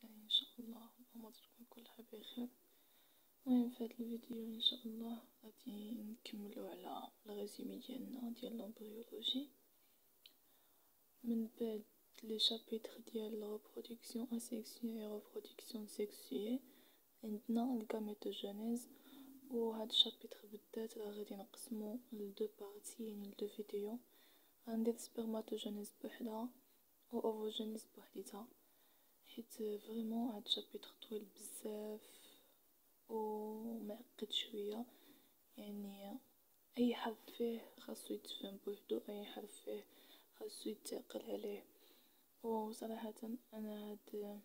ان شاء الله. اللهم تكون كلها بخير. المهم في هذا الفيديو ان شاء الله غادي نكملو على الريزومي ديالنا ديال لامبريولوجي من بعد لي شابيتر ديال لا ريبرودكسيون اسيكسيي و ريبرودكسيون سيكسيي. عندنا الغاميتوجينيز، وهاد الشابيتر بالذات غادي نقسمو لدو بارتي يعني لدو فيديو. غندير سبرماتوجينيز بوحدها و اوفوجينيز بوحديتها، حيت فريمون هاد الشابيتر طويل بزاف و معقد شويه، يعني اي حرف فيه خاصو يتفهم بوحدو، اي حرف فيه خاصو يتعقل عليه. وصراحه انا هاد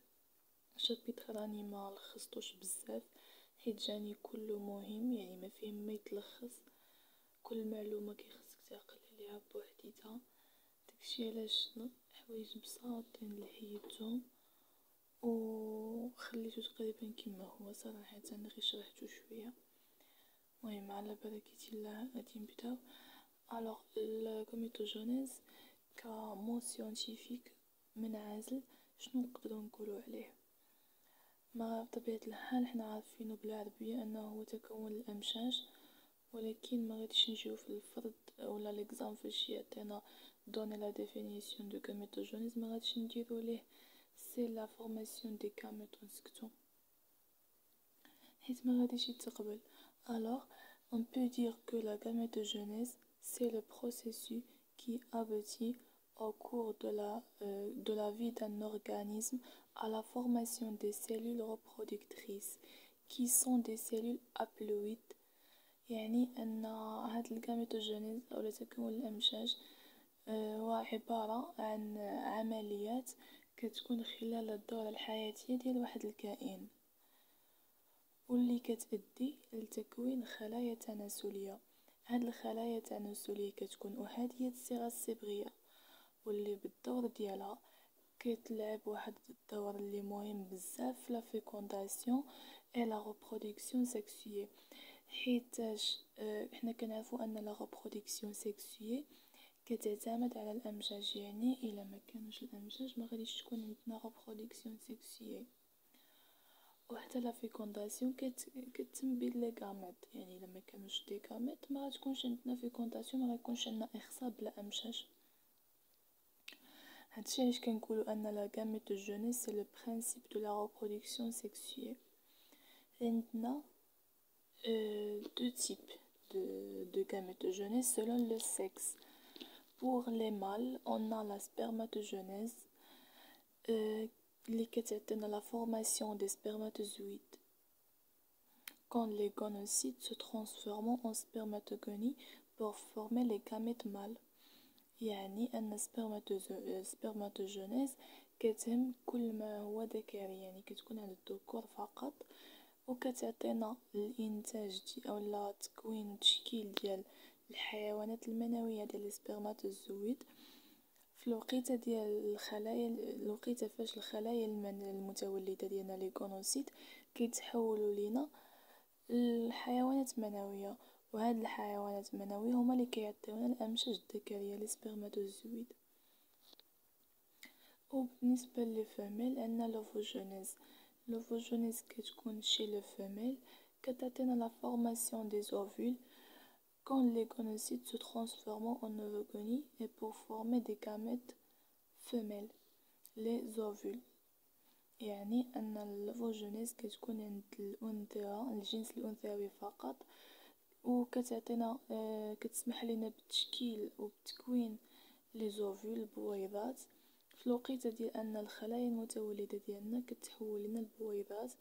الشابيتر راني ما لخصتوش بزاف حيت جاني كله مهم، يعني ما فيه ما يتلخص، كل معلومه كيخصك تعقل عليها بوحديتها. داكشي علاش حوايج بساطين اللي حيدتهم وخليته تقريبا كما هو. صراحه غير شرحته شويه. المهم على بركه الله غادي نبداو. الوغ الكوميتوجينيز كمو سيانتيفيك منعزل شنو نقدروا نقولوا عليه؟ ما بطبيعه الحال حنا عارفينه بالعربيه انه هو تكون الامشاج، ولكن ما غاديش نجيو في الفرد ولا ليكزام فاش يعطينا دوني لا ديفينيسيون دو gamétogenése ما غاديش نديرو ليه سي لا فورماسيون دي gametes ونسكتو حيت ما غاديش يتقبل. alors on peut dire que la gamétogenèse c'est le processus qui aboutit au cours de la vie d'un organisme à la formation des cellules reproductrices qui sont des cellules haploïdes. يعني أن هاد الجاميتوجينيز أو تكون الأمشاج هو عبارة عن عمليات كتكون خلال الدورة الحياتية ديال واحد الكائن، واللي كتأدي لتكوين خلايا تناسلية. هاد الخلايا التناسلية كتكون أحادية الصيغة الصبغية، واللي بالدور ديالها كتلعب واحد الدور اللي مهم بزاف في لا فيكونداسيون اي لا ريبرودكسيون سيكسيي. حيتاش حنا كنعرفو ان لا ريبرودكسيون سيكسيي كتعتمد على الامشاج، يعني الا ما كانوش الامشاج ما غاديش تكون عندنا ريبرودكسيون سيكسيي. وحتى لا فيكونداسيون كتم بلي غاميت، يعني الا ما كانوش دي غاميت ما غاتكونش عندنا فيكونداسيون، ما غيكونش عندنا اخصاب بلا امشاج. هادشي علاش كنقولو ان لا gamétogenèse c'est le principe de la reproduction sexuée. عندنا deux types de gamétogenèse selon le sexe. Pour les mâles, on a la spermatogenèse qui est la formation des spermatozoïdes quand les gonocytes se transforment en spermatogonie pour former les gamètes mâles. يعني أن السبرماتوجينيز كتهم كل ما هو ذكري، يعني كتكون عند الذكور فقط، وكتعطينا الانتاج اولا تكوين وتشكيل ديال الحيوانات المنويه ديال السبرماتوزويد في الوقيته ديال الخلايا، الوقيته فاش الخلايا المتولده ديالنا لي غونوسيت كيتحولوا لينا الحيوانات المنويه، وهاد الحيوانات المنويه هما اللي كيعطيونا الامشاج الذكريه لي سبرماتوزويد. وبالنسبه للفيميل عندنا l'ovogenèse كتكون chez le femelle كتعطينا la formation des ovules quand les gonocytes se transforment en ovogonie et pour former des gamètes femelles les ovules. يعني أن l'ovogenèse كتكون عند الأنثى، الجنس الأنثوي فقط، وكتعطينا كتسمح لنا بتشكيل وبتكوين لي زوفول البويضات في الوقيته ديال ان الخلايا المتولده ديالنا كتحول لنا البويضات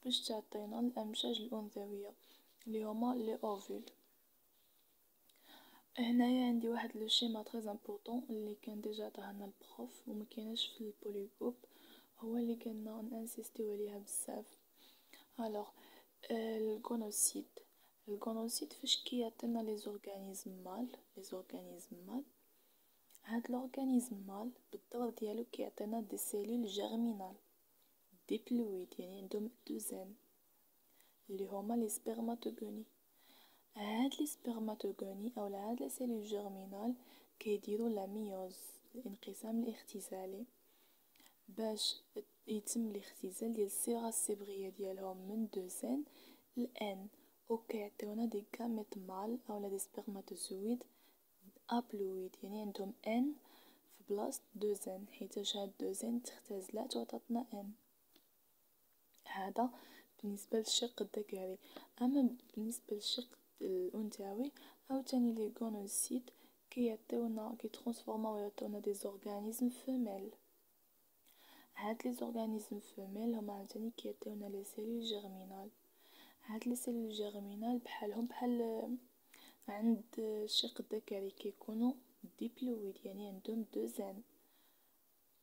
باش تعطينا الامشاج الانثويه اللي هما لي اوفول. هنايا عندي واحد لو شيما تري امبورطون اللي كان ديجا عطاهنا البروف وما كايناش في البوليغروب، هو اللي كنا نانسيستيو عليها بزاف. الوغ الغونوسيت فاش كيعطينا لي زورغانيزم مال، هاد لورغانيزم مال بالدور ديالو كيعطينا دي سيلول جيرمينال ديبلويد، يعني عندهم دوزين اللي هما لي سبرماتوغوني. هاد لي سبرماتوغوني او هاد لي سيلول جيرمينال كيديروا لا ميوز، الانقسام الاختزالي، باش يتم الاختزال ديال الصيغة الصبغية ديالهم من 2 ل n، وكيعطيونا دي غاميت مال اولا دي سبرماتوزويد ابلويد، يعني عندهم n في بلاصة 2 حيتاش هاد 2 تختزلات وعطاتنا n. هذا بالنسبة للشق الذكري. اما بالنسبة للشق الانثوي عاوتاني لي غونوسيت كيعطيونا كيترانسفورماو ويعطيونا دي زورغانيزم فيميل. هاد لي زورغانيزم فيميل هما عاوتاني كيعطيونا لي سيلول جيرمينال. هاد لي سيلول جيرمينال بحالهم بحال عند الشق الذكري كيكونوا ديبلويد، يعني عندهم 2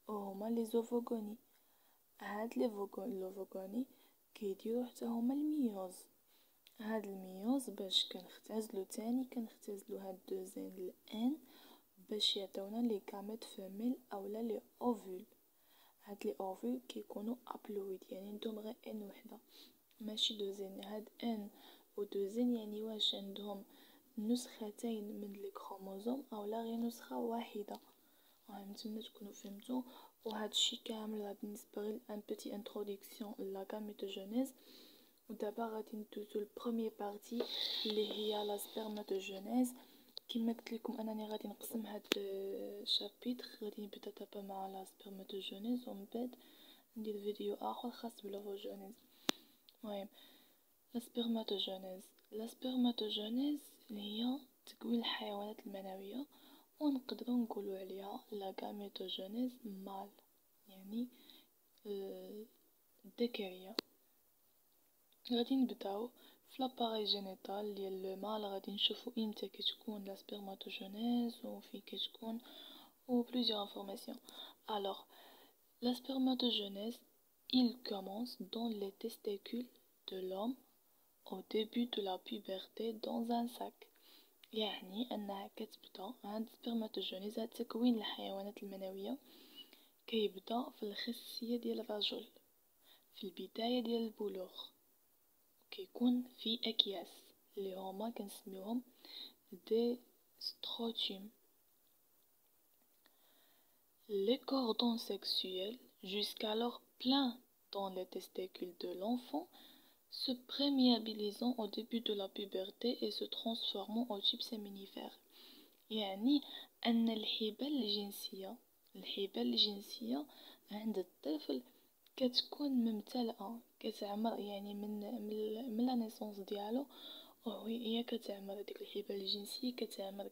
وهما لي زوفوغوني. هاد لي لوفوغوني كيديروا حتى هما الميوز. هاد الميوز باش كنختزلو تاني كنختزلو هاد 2 لان باش يعطيونا لي غاميت فيميل اولا لي اوفول. هاد لي اوفول كيكونوا ابلويد، يعني عندهم غير ان وحده ماشي 2. هاد ان و 2 يعني واش عندهم نسختين من لي كروموزوم اولا غير نسخه واحده. نتمنى تكونوا فهمتوا. وهذا الشيء كامل بالنسبه غير ان بيتي انتروداكسيون لا غاميتوجينيز. ودابا غادي ندوزو للبروميير بارتي اللي هي لا سبرماتوجينيز. كما قلت لكم انني غادي نقسم هاد الشابيتر، غادي نبدا دابا مع لا سبرماتوجينيز ومن بعد ندير فيديو اخر خاص بالأوفوجينيز. المهم لا سبرماتوجينيز اللي هي تكوين الحيوانات المنويه، ونقدروا نقولوا عليها لا غاميتوجينيز مال، يعني الذكريه. غادي نبداو في لاباري جينيتال ديال المال. غادي نشوفوا امتى كتكون لا سبرماتوجينيز وفين كتكون و plusieurs informations. Alors la spermatogenèse, il commence dans les testicules de l'homme au début de la puberté dans un sac. يعني انها كتبدا عند سبرماتوجينيز، تكوين الحيوانات المنويه كيبدا في الخصيه ديال الرجل في البدايه ديال البلوغ، كيكون في اكياس اللي هما كنسميوهم دي ستروتيوم. Les cordons sexuels, jusqu'alors pleins dans les testicules de l'enfant, se perméabilisant au début de la puberté et se transformant au tube séminifère. يعني أن الحبال الجنسية عند الطفل كتكون ممتلئة، كتعمر، يعني من لا نيسونس ديالو هي كتعمر. ديك الحبال الجنسية كتعمر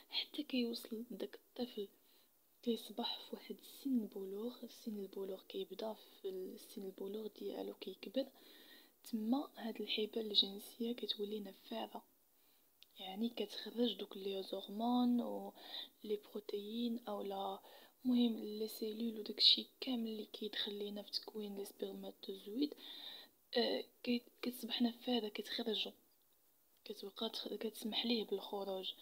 حتى كيوصل داك الطفل كيصبح في واحد السن البلوغ كيبدا في السن البلوغ ديالو كيكبر. تما هاد الحبال الجنسيه كتولي نفاذه، يعني كتخرج دوك لي هرمون و لي بروتيين اولا مهم لي سيلول وداكشي كامل اللي كيدخل لينا في تكوين لي سبرماتوزويد. كتصبح نفاذه، كتخرجو، كتبقى كتسمح ليه بالخروج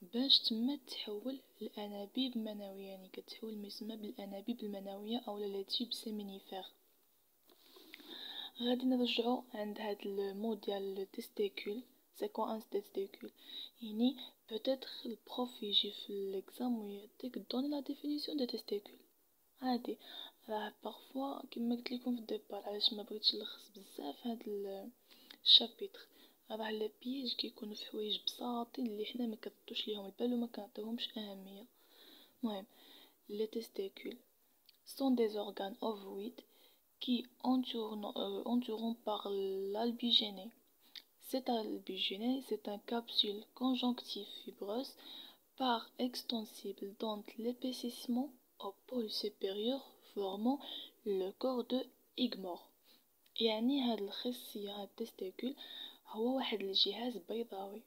باش تما تحول الانابيب منويه، يعني كتحول ما يسمى بالانابيب المنويه اولا لي تيوب سيمينيفير. غادي نرجعوا عند هاد المود ديال لو تيستيكول. سي كوا ان تيستيكول؟ يعني بوتيتر البروف يجي في ليكزام ويعطيك دون لا ديفينيسيون دو تيستيكول عادي. راه بارفوا كما قلت لكم في الديبار علاش ما بغيتش نلخص بزاف هاد الشابيتر، راه لي بيج كيكونوا في حوايج بساطين اللي حنا ما كنردوش ليهم البال وما كنعطيوهمش اهميه. المهم les testicules sont des organes ovoïdes qui entourent par l'albigénée. Cet albigénée, c'est une capsule conjonctive fibreuse par extensible dont l'épaississement au pôle supérieur formant le corps de Igmore. يعني هاد الخصية هاد التستيكول هو واحد الجهاز بيضاوي،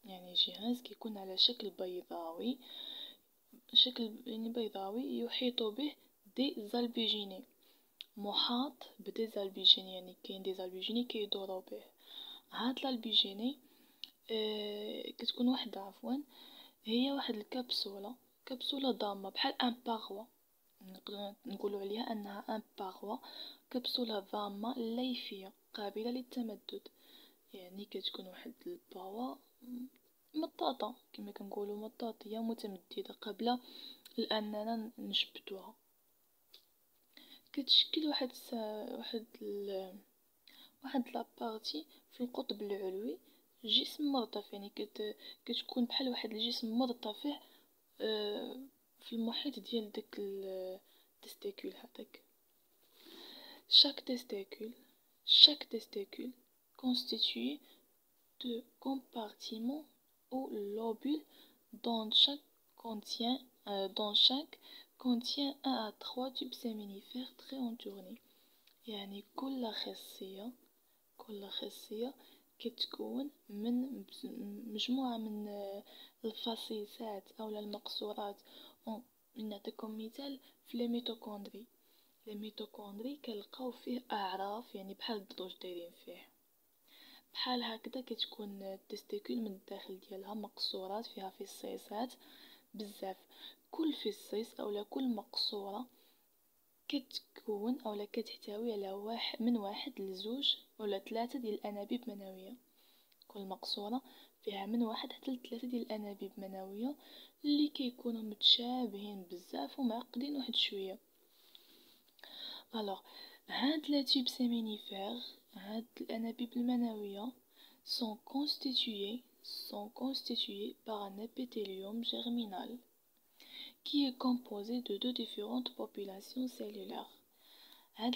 يعني جهاز كيكون على شكل بيضاوي، يعني بيضاوي يحيط به دي زالبيجيني، محاط بدي زالبيجيني، يعني كاين دي زالبيجيني كيدورو به. هاد الالبيجيني كتكون وحده هي واحد كبسولة ضامة بحال ان باغوا، نقدر نقولوا عليها انها ان باغوا، كبسولة ضامة ليفية قابلة للتمدد. يعني كتكون واحد الباوا مطاطة كما كنقولوا مطاطية متمددة قبل لاننا نجبدوها. كتشكل واحد لابارتي في القطب العلوي، جسم مرتفع، يعني كتكون بحال واحد الجسم مرتفع في المحيط ديال داك التستيكول هذاك. chaque testicule constitué de compartiments ou lobules dont chaque contient 1 à 3 tubes séminifères très entournés. يعني كل خاصية كتكون من مجموعة من الفصيصات أو المقصورات. نعطيكم مثال في الميتوكوندري كنلقاو فيه أعراف، يعني بحال الضروج دايرين فيه بحال هكذا. كتكون التستيكول من الداخل ديالها مقصورات فيها فصيصات بزاف. كل فصيص أو كل مقصورة كتكون أو كتحتوي على من 1 ل2 ولا 3 ديال الأنابيب منوية. كل مقصورة فيها من 1 حتى ل3 ديال الأنابيب منوية اللي كيكونوا متشابهين بزاف ومعقدين واحد شوية. الوغ هاد لي تيوب سيمينيفير، هاد الأنابيب المنوية sont constitués par un épithélium germinal qui est composé de 2 différentes populations cellulaires.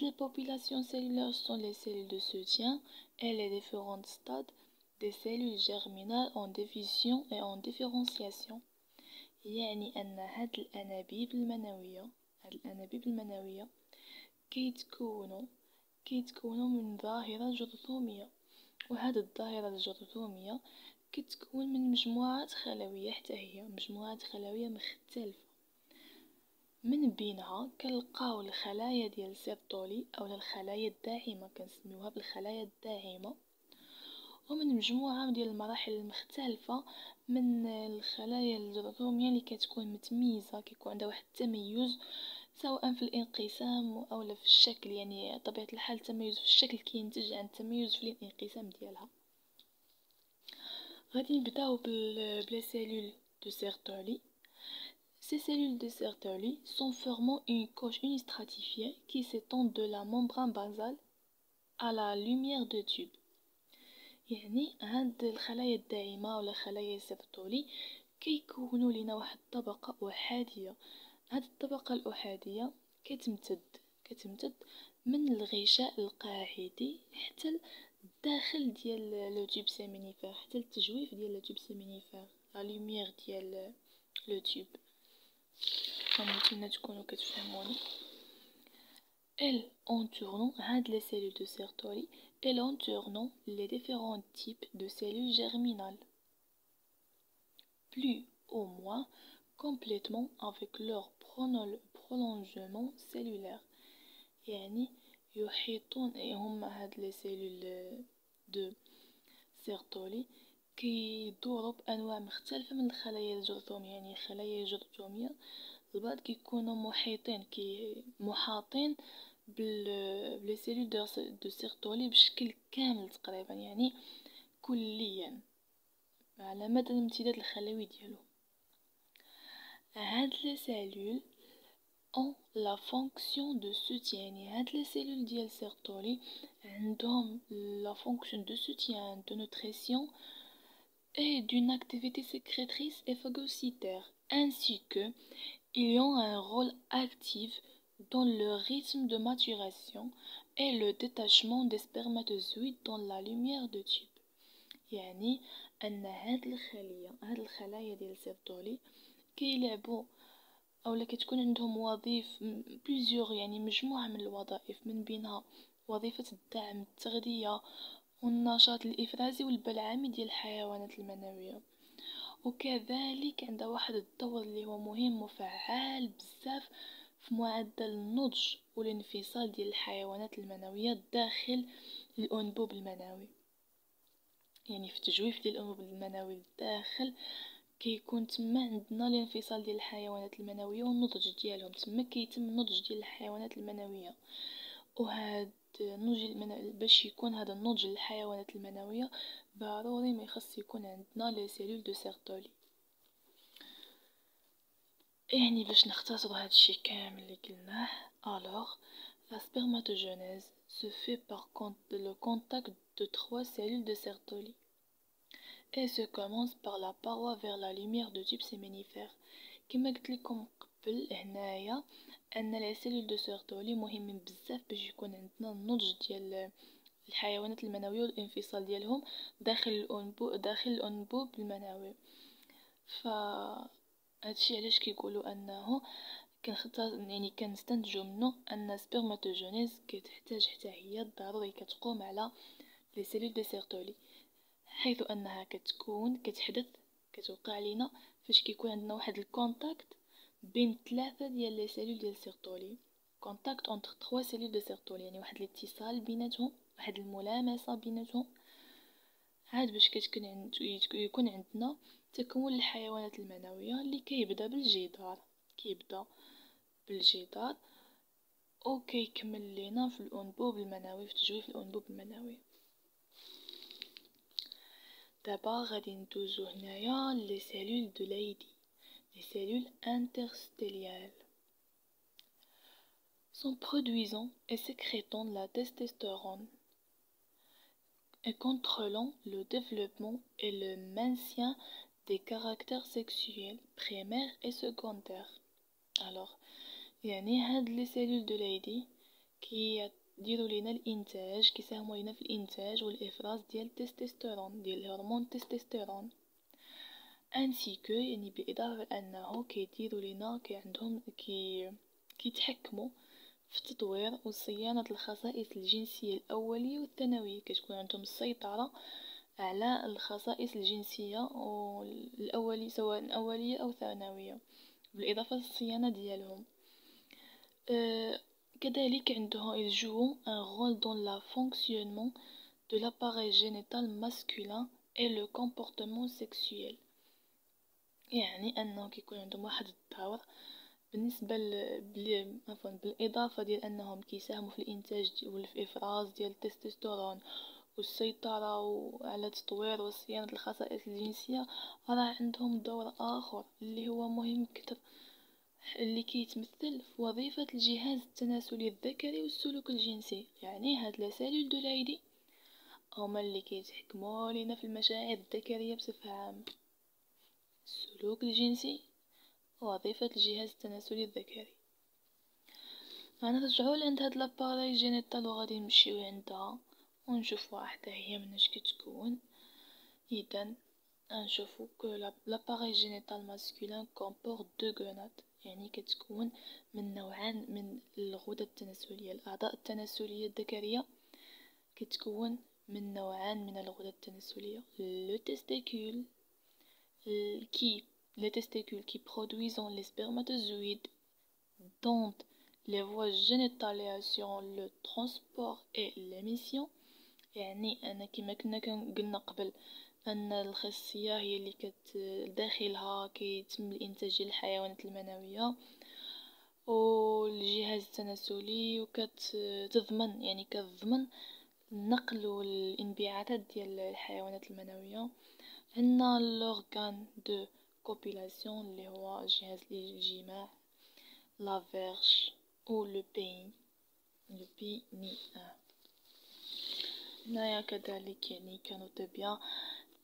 Les populations cellulaires sont les cellules de soutien et les différents stades des cellules germinales en division et en différenciation. يعني أن هاد الأنابيب المنوية كيتكونوا من ظاهرة جرثومية، وهاد الظاهرة الجرثومية كتكون من مجموعات خلوية، حتى هي مجموعات خلوية مختلفة. من بينها كنلقاو الخلايا ديال سيرتولي أو الخلايا الداعمة، كنسميوها بالخلايا الداعمة، ومن مجموعة ديال المراحل المختلفة من الخلايا الجرثومية اللي كتكون متميزة، كيكون عندها واحد التميز سواء في الانقسام أو في الشكل. يعني طبيعة الحال التميز في الشكل كينتج عن التميز في الانقسام ديالها. غادي نبداو بلي سيلول دو سيرتولي. Ces cellules de Sertoli sont formant une couche unistratifiée qui s'étend de la membrane basale à la lumière de tube. يعني هاد الخلايا الداعمة ولا خلايا سيرتولي كيكونوا لنا واحد الطبقة أحادية. هاد الطبقة الأحادية كتمتد من الغشاء القاعدي حتى الداخل ديال لو تيوب سيمينيفير، حتى التجويف ديال لو تيوب سيمينيفير، لا لوميير ديال لو تيوب. نتمنى تكونوا كتفهموني. هاد les cellules de Sertoli elles entourent les différents types de cellules germinales plus ou moins complètement avec leur prolongement cellulaire. يعني يحيطون هم هاد les cellules de Sertoli كيدوروا بأنواع مختلفة من الخلايا الجرثومية. يعني الخلايا الجرثومية البعض كيكونوا محاطين بلي سيلول دو سيرتولي بشكل كامل تقريبا، يعني كليا على مدى الامتداد الخلوي ديالو. هاد لي سيلول ont la fonction de soutien. يعني هاد لي سيلول ديال سيرتولي عندهم la fonction de soutien de nutrition et d'une activité sécrétrice et phagocytaire, ainsi que ils ont un rôle actif dans le rythme de maturation et le détachement des spermatozoïdes dans la lumière de tube. يعني أن هاد الخلايا ديال سيرتولي كيلعبوا أو كتكون عندهم وظيف بليزيور، يعني مجموعة من الوظائف، من بينها وظيفة الدعم، التغذية والنشاط الإفرازي والبلعمي ديال الحيوانات المنوية. وكذلك عندها واحد الدور اللي هو مهم وفعال بزاف في معدل النضج والانفصال ديال الحيوانات المنوية داخل الأنبوب المنوي. يعني في التجويف ديال الأنبوب المنوي الداخل كيكون تما عندنا الانفصال ديال الحيوانات المنوية والنضج ديالهم، تما كيتم النضج ديال الحيوانات المنوية. وهاد باش يكون هذا النضج للحيوانات المنوية ضروري ما يخص يكون عندنا لي سيلول دو سيرتولي. يعني باش نختصروا هاد الشيء كامل اللي قلناه، الوغ La spermatogenèse se fait par le contact de 3 cellules de Sertoli et se commence par la paroi vers la lumière de type séminifère. كما قلت لكم قبل هنايا ان لي سيلول دو سيرتولي مهمين بزاف باش يكون عندنا النضج ديال الحيوانات المنويه والانفصال ديالهم داخل الانبوب المنوي. ف هادشي علاش كيقولوا انه كنستنتجوا منه ان سبرماتوجينيز كتحتاج حتى هي ضروري كتقوم على لي سيلول دو سيرتولي، حيث انها كتوقع لينا فاش كيكون عندنا واحد الكونتاكت بين 3 ديال لي سيلول ديال سيرتولي، كونتاكت اونتر 3 سيلول دو سيرتولي، يعني واحد الاتصال بيناتهم، واحد الملامسه بيناتهم، عاد باش يكون عندنا تكون الحيوانات المنويه اللي كيبدا بالجدار او كيكمل لينا في الانبوب المنوي، في تجويف الانبوب المنوي. دابا غادي ندوزو هنايا لي سيلول دو لايدي، les cellules interstelliales sont produisant et sécrétant la testostérone et contrôlant le développement et le maintien des caractères sexuels primaires et secondaires. Alors يعني هاد لي سيلول دو لايدي كيديروا لينا الانتاج، كيساهموا لينا في الانتاج والافراز ديال التستوستيرون، ديال هرمون التستوستيرون، انسي كو يعني بالاضافه لانه كيديروا لينا عندهم كيتحكموا في تطوير وصيانه الخصائص الجنسيه الاوليه والثانويه، كتكون عندهم السيطره على الخصائص الجنسيه الاوليه سواء اوليه او ثانويه، بالاضافه للصيانه ديالهم. كذلك عندهم ils jouent un rôle dans le fonctionnement de l'appareil génital masculin et le comportement sexuel، يعني انه كيكون عندهم واحد الدور بالنسبه بالاضافه ديال انهم كيساهموا في الانتاج وفي افراز ديال التستوستيرون والسيطره على تطوير وصيانه الخصائص الجنسيه، راه عندهم دور اخر اللي هو مهم كتر، اللي كيتمثل في وظيفه الجهاز التناسلي الذكري والسلوك الجنسي. يعني هاد لا سيلول دو لايدي هما اللي كيتحكموا لينا في المشاعر الذكريه بصفه عامه، السلوك الجنسي، وظيفة الجهاز التناسلي الذكري. غنرجعو لعند هاد لاباري جينيتال وغادي نمشيو عندها ونشوفوها حتى هي مناش كتكون. اذا غنشوفو كو لاباري جينيتال ماسكولين كومبورت دو غونات، يعني كتكون من نوعان من الغدد التناسليه، الاعضاء التناسليه الذكريه كتكون من نوعان من الغدد التناسليه، لو تستيكول les testicules qui produisent les spermatozoïdes dont les voies génitales assurant le transport et l'émission. يعني أنا كما كنا قلنا قبل أن الخصية هي اللي داخلها كيتم الإنتاج ديال الحيوانات المنوية والجهاز التناسلي، وكتضمن يعني كتضمن النقل والانبعاثات ديال الحيوانات المنوية. عندنا لورغان دو كوبيلاسيون اللي هو جهاز الجماع، لا فيرج او لو بيني. هنايا كذلك يعني كنوتو بيان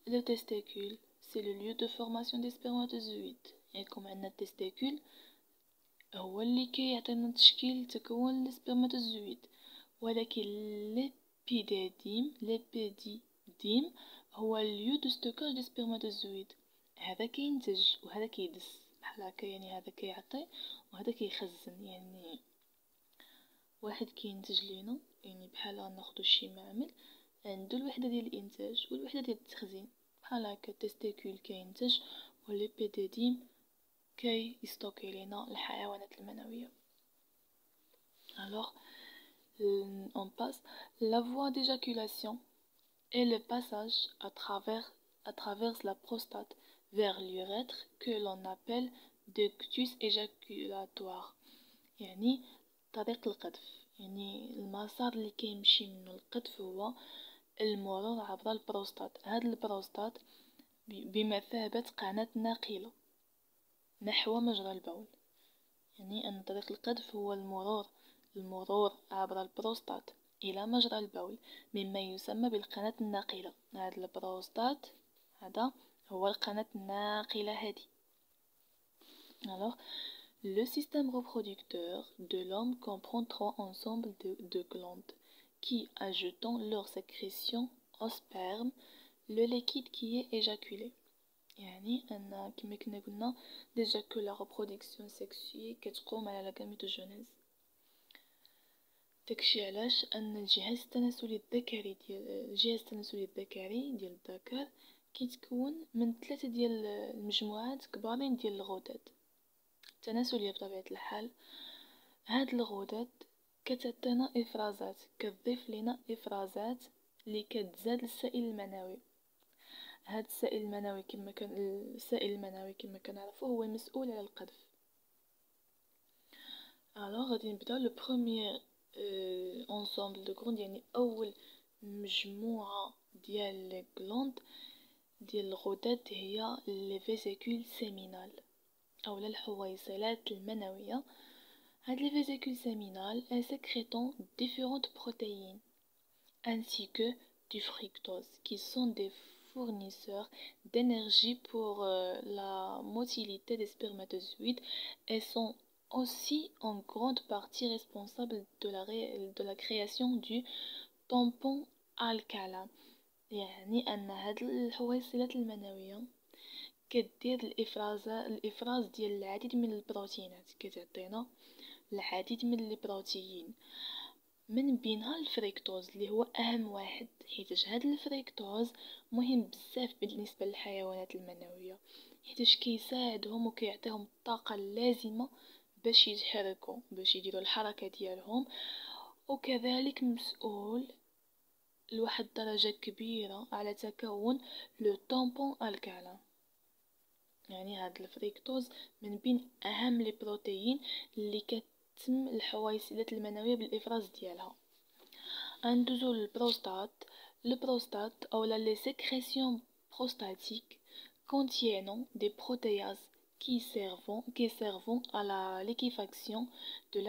لو تستيكول سي لو ليو دو فورماسيون دي سبرماتوزويد، يعني كوم عندنا التستيكول هو اللي كيعطينا تشكيل تكون السبرماتوزويد، ولكن ليبيديديم هو ليو دو ستوكاج دي سبرماتوزويد، هذا كينتج وهذا كيدس بحال هكا، يعني هذا كيعطي وهذا كيخزن، يعني واحد كينتج لينا يعني بحال ناخدو شي معمل عنده الوحده ديال الانتاج والوحده ديال التخزين، بحال هكا التستيكول كينتج وليبيديديم يستوكي لينا الحيوانات المنويه. Alors on passe la voie d'éjaculation et le passage à travers la prostate vers l'urètre que l'on appelle ductus éjaculatoire، يعني طريق القذف، يعني المسار اللي كيمشي منه القذف هو المرور عبر البروستات. هاد البروستات بمثابة قناة ناقلة نحو مجرى البول، يعني أن طريق القذف هو المرور المرور عبر البروستات إلى مجرى البول مما يسمى بالقناة الناقلة. هذا البروستات هذا هو القناة الناقلة هذه. Alors, le système reproducteur de l'homme comprend trois ensembles de glandes qui, ajoutant leur sécrétion au sperme, le liquide qui est éjaculé. يعني أن كما كنا قلنا déjà que la reproduction sexuée كتقوم على la gamètogenèse. داكشي علاش أن الجهاز التناسلي الذكري ديال الذكر كيتكون من 3 ديال المجموعات كبارين ديال الغدد التناسلية بطبيعة الحال. هاد الغدد كتعطينا إفرازات، كتضيف لنا إفرازات اللي كتزاد السائل المنوي. هاد السائل المنوي كما كنعرفو هو المسؤول على القذف. alors غادي نبداو لو بروميير انسامبل دو غروند، يعني اول مجموعه ديال لي غلوند ديال الغدد هي لي فيزيكول سيمينال اولا الحويصلات المنويه. هاد لي فيزيكول سيمينال sécrétant différentes protéines ainsi que du fructose qui sont des fournisseurs d'énergie pour la motilité des spermatozoïdes et sont aussi en grande partie responsables de la création du tampon alcalin. يعني أن هاد الحويصلات المنوية كدير الإفراز ديال العديد من البروتينات، كتعطينا العديد من البروتين من بينها الفريكتوز اللي هو اهم واحد، حيت هاد الفريكتوز مهم بزاف بالنسبه للحيوانات المنويه، حيت كيساعدهم وكيعطيهم الطاقه اللازمه باش يتحركوا، باش يديروا الحركه ديالهم، وكذلك مسؤول لواحد الدرجه كبيره على تكون لو طامبون الكالين. يعني هاد الفريكتوز من بين اهم لي بروتين اللي كتم الحويصلات المنويه بالافراز ديالها. ندوزو للبروستات. البروستات او les sécrétions prostatiques contiennent des protéases qui servent à la liquéfaction de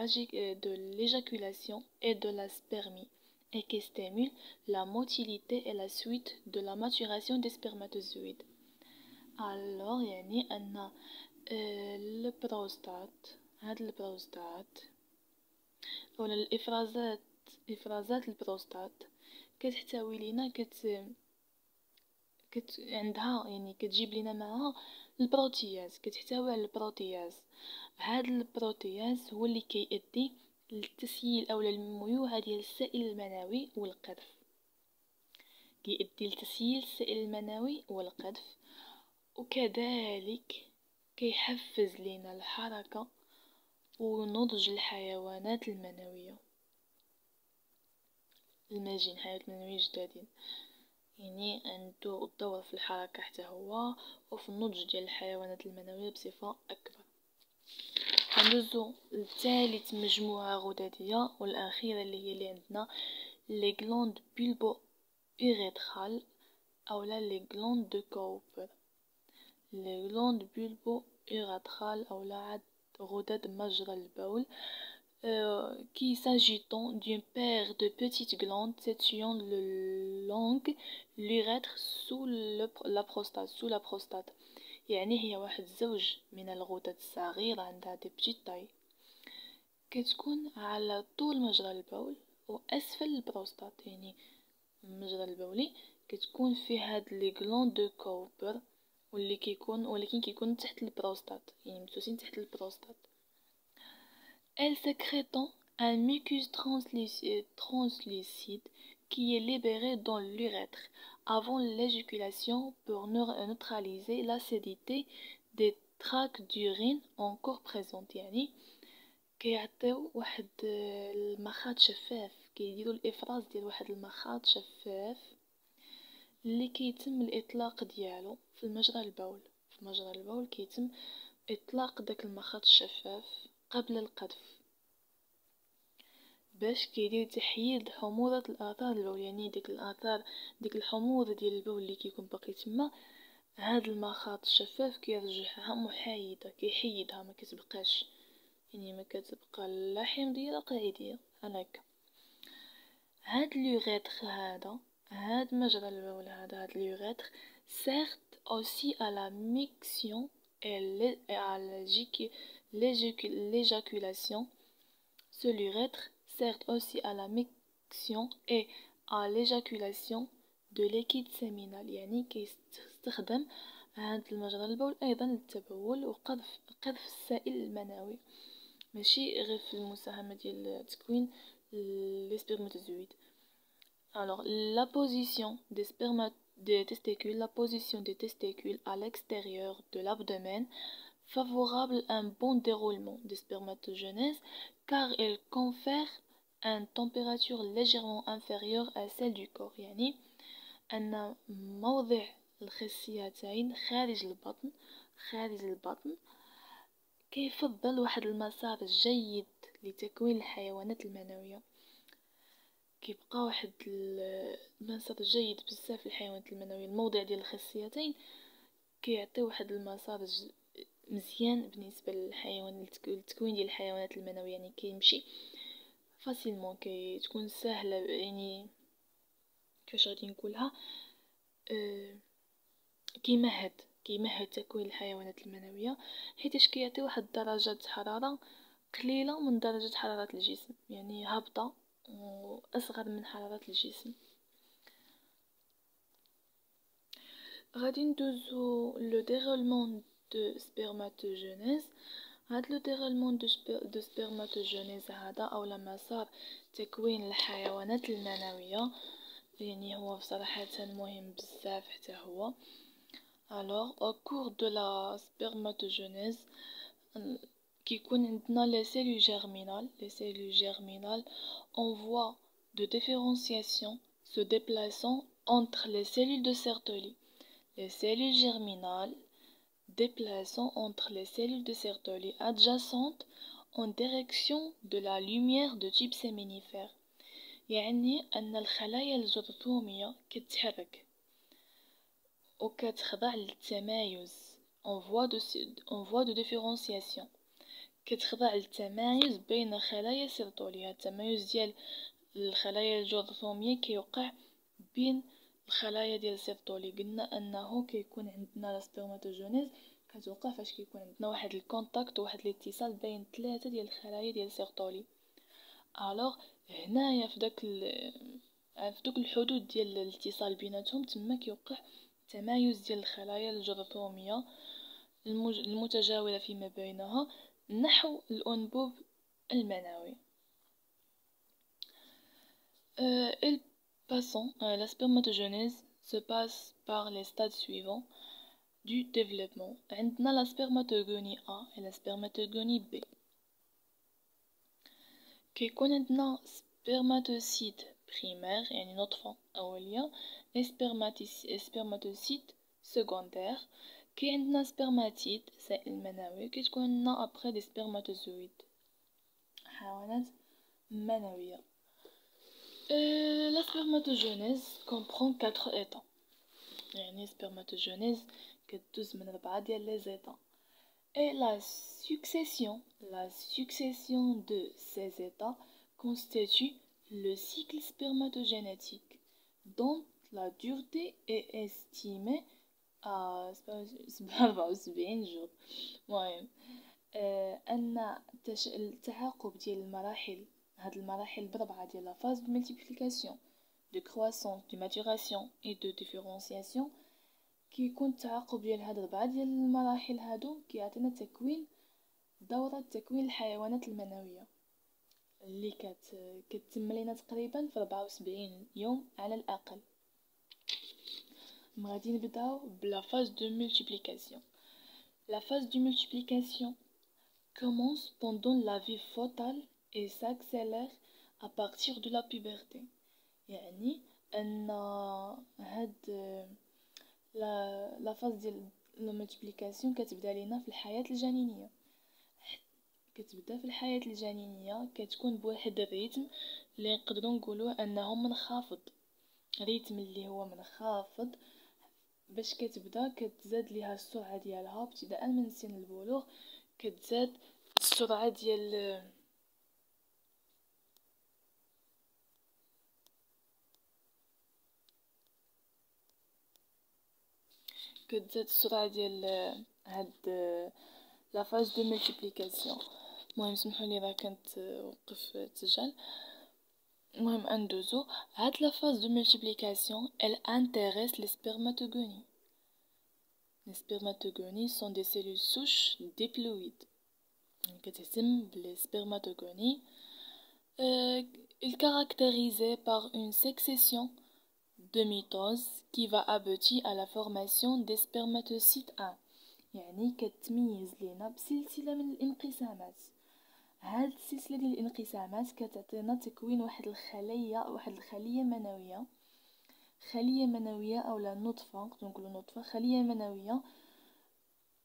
l'éjaculation et de la spermie et qui stimulent la motilité et la suite de la maturation des spermatozoïdes. alors يعني أن البروستات ولا إفرازات البروستات كتحتوي لنا عندها يعني كتجيب لنا معها البروتياز، كتحتوي على البروتياز. هاد البروتياز هو اللي كيؤدي للتسييل أو للميوعة ديال السائل المنوي والقذف، كيؤدي لتسييل السائل المنوي والقذف، وكذلك كيحفز لنا الحركة ونضج الحيوانات المنوية الماجين، حيوانات منوية جدادين، يعني عنده الدور في الحركة حتى هو وفي النضج ديال الحيوانات المنوية بصفة أكبر. ندوزو لثالث مجموعة غددية والأخيرة اللي عندنا لي غلوند بولبو إوريترال أولا لي غلوند دو كوبر. لي غلوند بولبو إوريترال أولا عاد غدد مجرى البول qui s'agitant d'une paire de petites glandes situant le long l'urètre sous la prostate. يعني هي واحد زوج من الغدد الصغيرة عندها دي بتيت تاي كتكون على طول مجرى البول وأسفل البروستات. يعني المجرى البولي كتكون فيه هاد لي غلوند دو كوبر ولكن كيكون تحت البروستات، يعني متوسين تحت البروستات. Elle sécrète un mucus translucide qui est libéré dans l'urètre avant l'éjaculation pour neutraliser l'acidité des tracts d'urine encore présentes. يعني كيعطيو واحد المخاط شفاف، كيديروا الافراز ديال واحد المخاط شفاف اللي كيتم الاطلاق ديالو في مجرى البول. في مجرى البول كيتم اطلاق داك المخاط الشفاف قبل القذف باش كيدير تحييد حموضة الآثار البول، يعني ديك الحموضة ديال البول اللي كيكون باقي تما، هاد المخاط الشفاف كيرجعها محايدة، كيحيدها ما كتبقاش يعني ما كتبقى لا حمضية لا قاعدية هكا. هاد لوغيتر هاد مجرى البول هاد لوغيتر certes aussi à la miction et à l'éjaculation. Ce l'urètre sert aussi à la miction et à l'éjaculation de liquide séminal. يعني كيستخدم هاد المجرى البول أيضا للتبول وقذف السائل المنوي، ماشي غير في المساهمة ديال تكوين لي سpermatozoïdes. Alors la position des testicules à l'extérieur de l'abdomen favorable à un bon déroulement des spermatogenèse car elle confère une température légèrement inférieure à celle du corps. يعني أن موضع الخصيتين خارج البطن كيفضل واحد المسار جيد لتكوين الحيوانات المنوية، كيبقى واحد المسار جيد بزاف للحيوانات المنوية. الموضع ديال الخصيتين كيعطي واحد المسار مزيان بالنسبه للحيوان التكوين ديال الحيوانات المنويه، يعني كيمشي فاسيلمون، كتكون سهله، يعني كيفاش غادي نقولها، كيمهد تكوين الحيوانات المنويه، حيتاش كيعطي واحد درجه حراره قليله من درجه حراره الجسم، يعني هابطه واصغر من حراره الجسم. غادي ندوزو لو ديرولمون دو سبرماتوجينيز. هاد لو ديرولمون دو سبرماتوجينيز هذا اولا مسار تكوين الحيوانات المنويه، يعني هو بصراحه مهم بزاف حتى هو. alors au cours de la spermatogenèse كيكون عندنا les cellules germinales en voie de différenciation se déplaçant entre les cellules de Sertoli. Les cellules germinales déplaçant entre les cellules de Sertoli adjacentes en direction de la lumière de type séminifère. يعني أن الخلايا الجرثومية كتحرك وكتخضع للتمايز en voie de différenciation، كتخضع للتمايز بين خلايا سيرتولي. التمايز ديال الخلايا الجرثومية كيوقع بين الخلايا ديال سيرتولي. قلنا انه كيكون عندنا لا سبرماتوجينيز كتوقع فاش كيكون عندنا واحد الكونتاكت، واحد الاتصال بين 3 ديال الخلايا ديال سيرتولي. الوغ هنايا في دوك الحدود ديال الاتصال بيناتهم تما كيوقع تمايز ديال الخلايا الجرثوميه المتجاوره فيما بينها نحو الانبوب المنوي. La spermatogenèse se passe par les stades suivants du développement. عندنا la spermatogonie A et la spermatogonie B. كيكون عندنا spermatocyte primaire يعني نطفة أولية et spermatocyte secondaire. كي عندنا spermatide سائل منوي كتكون عندنا après des spermatozoïdes حيوانات منوية. La spermatogenèse comprend 4 états، يعني spermatogenèse كتدوز من 4 ديال لي états. Et la succession de ces états constitue le cycle spermatogénétique dont la dureté est estimée à 74 jours. المهم أن التعاقب ديال المراحل، هاد المراحل بربعة ديال لا phase de multiplication, de croissance, de maturation et de différenciation، كيكون التعاقب ديال هاد 4 ديال المراحل هادو كيعطينا دورة تكوين الحيوانات المنوية اللي كتتم لينا تقريبا في 74 يوم على الأقل. غادي نبداو بلا phase de multiplication. La phase de multiplication commence pendant la vie fœtale et s'accélère à partir de la puberté. يعني أن هاد لا فاز ديال لا مولتيبليكاسيون كتبدا لينا في الحياة الجنينية. كتكون بواحد الريتم اللي نقدروا نقولوه انه منخفض، ريتم اللي هو منخفض باش كتبدا كتزاد ليها السرعه ديالها ابتداء من سن البلوغ. كتزاد السرعة ديال كتزاد السرعة ديال هاد لا فاز دو ملتيبليكاسيون. المهم سمحولي راه كنت وقف تسجل. المهم اندوزو هاد لا فاز دو ملتيبليكاسيون elle intéresse les spermatogonies. Les spermatogonies sont des cellules souches diploïdes كتهتم بلي spermatogonies. Il est caractérisé par une succession de mitoses qui va aboutir à la formation des spermatocytes 1. يعني كتميز لينا بسلسلة من الانقسامات. هاد السلسلة ديال الانقسامات كتعطينا تكوين واحد الخلية منوية، خلية منوية اولا نطفة، نقولوا نطفة، خلية منوية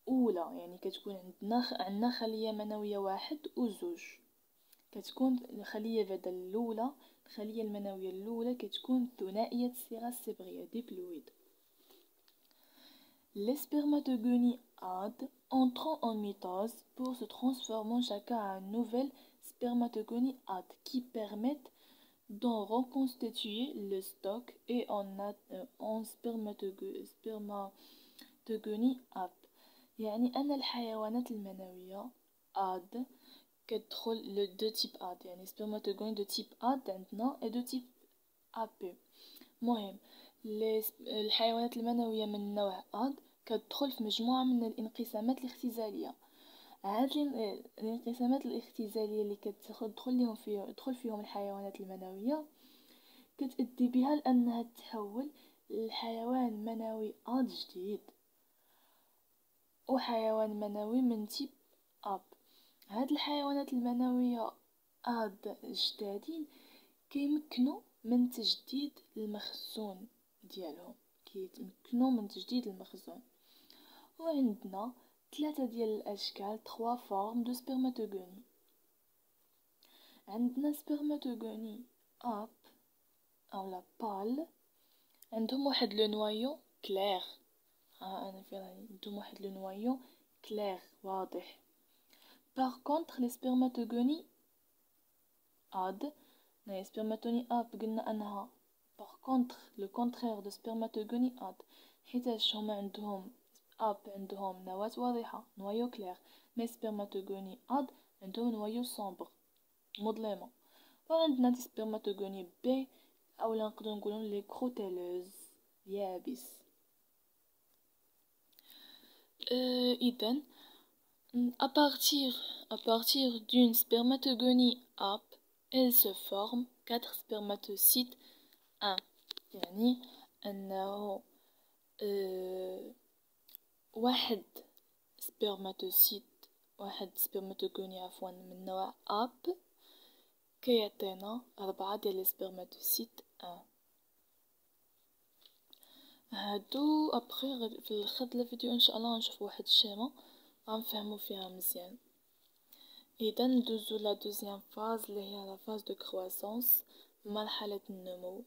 اولى. يعني كتكون عندنا خلية منوية واحد وزوج. كتكون الخلية بعدا الاولى، الخلية المنوية الاولى كتكون ثنائية الصيغة الصبغية ديبلويد. Les spermatogonies AD entrent en mitose pour se transformer chacun en nouvelles spermatogonie AD qui permettent d'en reconstituer le stock et en spermatogonie AB. يعني أن الحيوانات المنوية AD كتدخل لو دو تيب AD، يعني سبرماتوغوني دو تيب AD عندنا و دو تيب AB. مهم الحيوانات المنوية من نوع AD كتدخل في مجموعة من الانقسامات الاختزالية. هاد الانقسامات الاختزالية اللي تدخل فيهم الحيوانات المنوية كتأدي بها لأنها تحول لحيوان منوي AD جديد وحيوان منوي من تيب AB. هاد الحيوانات المنوية AD جدادين كيمكنوا من تجديد المخزون ديالهم، وعندنا 3 ديال الاشكال 3 فورم دو سبرماتوغوني. عندنا سبرماتوغوني اب اولا بال، عندهم واحد لو نوايو كلير، انا في راني عندهم واحد لو نوايو كلير واضح. باغ كونطخ لي سبرماتوغوني اد، les spermatogonie AB قلنا انها باغ كونطخ لو كونترير دو سبرماتوغوني اد، حيتاش هما عندهم AB عندهم نواة واضحة نوايو كلير، مي سبرماتوغوني اد عندهم نوايو صومبر مظلمة. وعندنا دي سبرماتوغوني بي اولا نقدروا نقولوا لي كروتيلوز يابس. إذن à partir d'une spermatogonie AB elle se forme 4 spermatocytes 1. يعني أنه واحد سبرماتوغوني عفوا من نوع AB كيعطينا 4 ديال السبرماتوسيت 1. هادو ابخي في الخط الفيديو ان شاء الله نشوف واحد الشيما غنفهمو فيها مزيان. اذا ندوزو لا دوزيام فاز اللي هي لا فاز دو كرواسونس، مرحله النمو.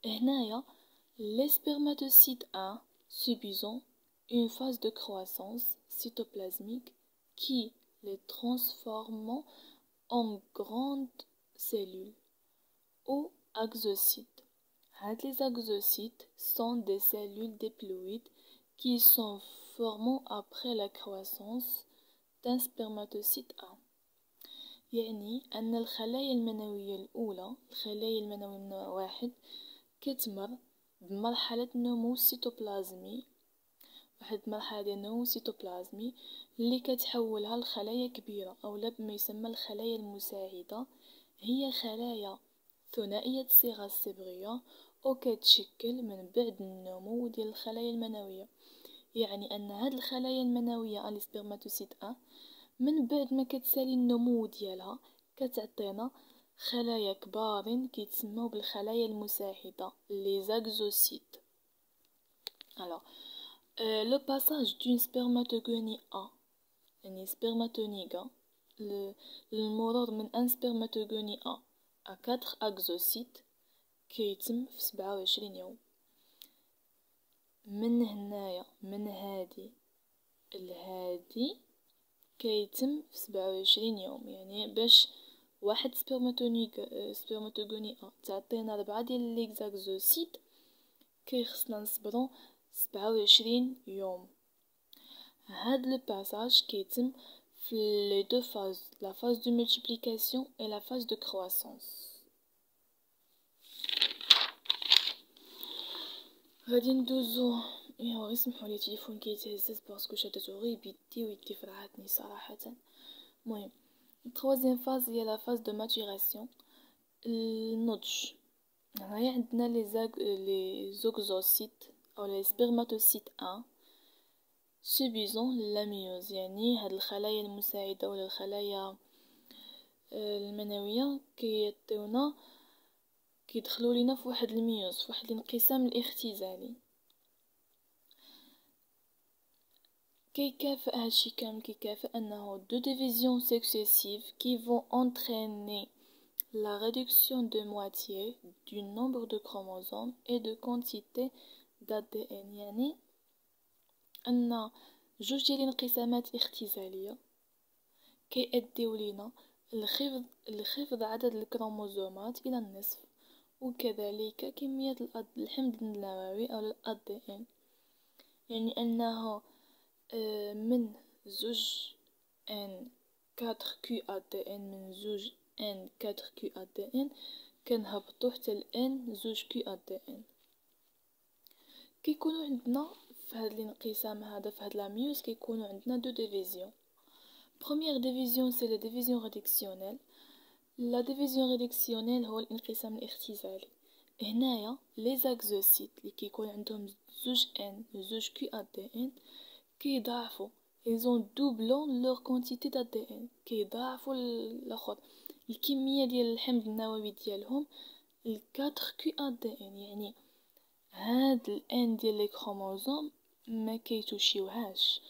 هنايا لي سبرماتوسيت 1 subissent une phase de croissance cytoplasmique qui les transforme en grandes cellules ou axocytes. Les axocytes sont des cellules diploïdes qui sont formées après la croissance d'un spermatocyte 1. يعني أن الخلايا المنوية الأولى، الخلايا المنوية من نوع واحد، كتمر بمرحلة نمو سيتوبلازمي، واحد المرحلة ديال النمو سيتوبلازمي اللي كتحولها لخلايا كبيرة أو بما يسمى الخلايا المساعدة. هي خلايا ثنائية الصيغة الصبغية وكتشكل من بعد النمو ديال الخلايا المنوية. يعني أن هاد الخلايا المنوية السبرماتوسيت 1 من بعد ما كتسالي النمو ديالها كتعطينا خلايا كبارين كيتسموا بالخلايا المساعدة لي زاكزوسيت. alors le passage d'une spermatogonie A يعني سبرماتونيغا المرور من ان سبرماتوغوني A à 4 axocytes كيتم في 27 يوم. من هنايا من هادي لهادي كيتم في 27 يوم. يعني باش واحد سبرماتوغوني تعطينا 4 ديال ليكزاكزوسيد كيخصنا نصبرو 27 يوم. هاد لو باساج كيتم في لي دو فاز، لا فاز دو مولتيبليكاسيون et la phase de croissance. غادي ندوزو غير سمحوا لي تليفون كيتهزز باسكو شادته غير بيدي ويدي فرحتني صراحه. المهم التروازيام فاز هي لا فاز دو ماتوراسيون، النضج. هنايا عندنا لي زوكزوسيت او لي سبرماتوسيت 1 سوبيزون لاميوز، يعني هاد الخلايا المساعده ولا الخلايا المنويه كيعطيونا كيدخلوا لينا في واحد الميوز، في واحد الانقسام الاختزالي. كيكافئ هادشي كامل، كيكافئ انه دو ديفيزيون سكسيسيف كي فون entraîner la réduction de moitié du nombre de chromosomes et de quantité d'ADN. يعني ان جوج ديال الانقسامات الاختزاليه كيأديو لينا لخفض عدد الكروموزومات الى النصف، وكذلك كمية الحمض النووي او الADN. يعني انه من زوج ان 4 كيو ADN، من زوج ان 4 كيو ADN كنهبطو حتى لان زوج كيو ADN. كيكونوا عندنا في هذا الانقسام هذا، في هذا لاميوز كيكونوا عندنا دو ديفيزيون. بروميير ديفيزيون سي لا ديفيزيون ريدكسيونيل. لا ديفيزيون ريدكسيونيل هو الانقسام الاختزالي. هنايا لي زاكزوسيت اللي كيكون عندهم زوج ان زوج كيو ADN كيضاعفوا، ils ont doublon leur quantité d'ADN، كيضاعفوا الاخر الكميه ديال الحمض النووي ديالهم ل 4 كيو ADN. يعني هاد الان ديال لي كروموزوم ما كيتوشيوهاش،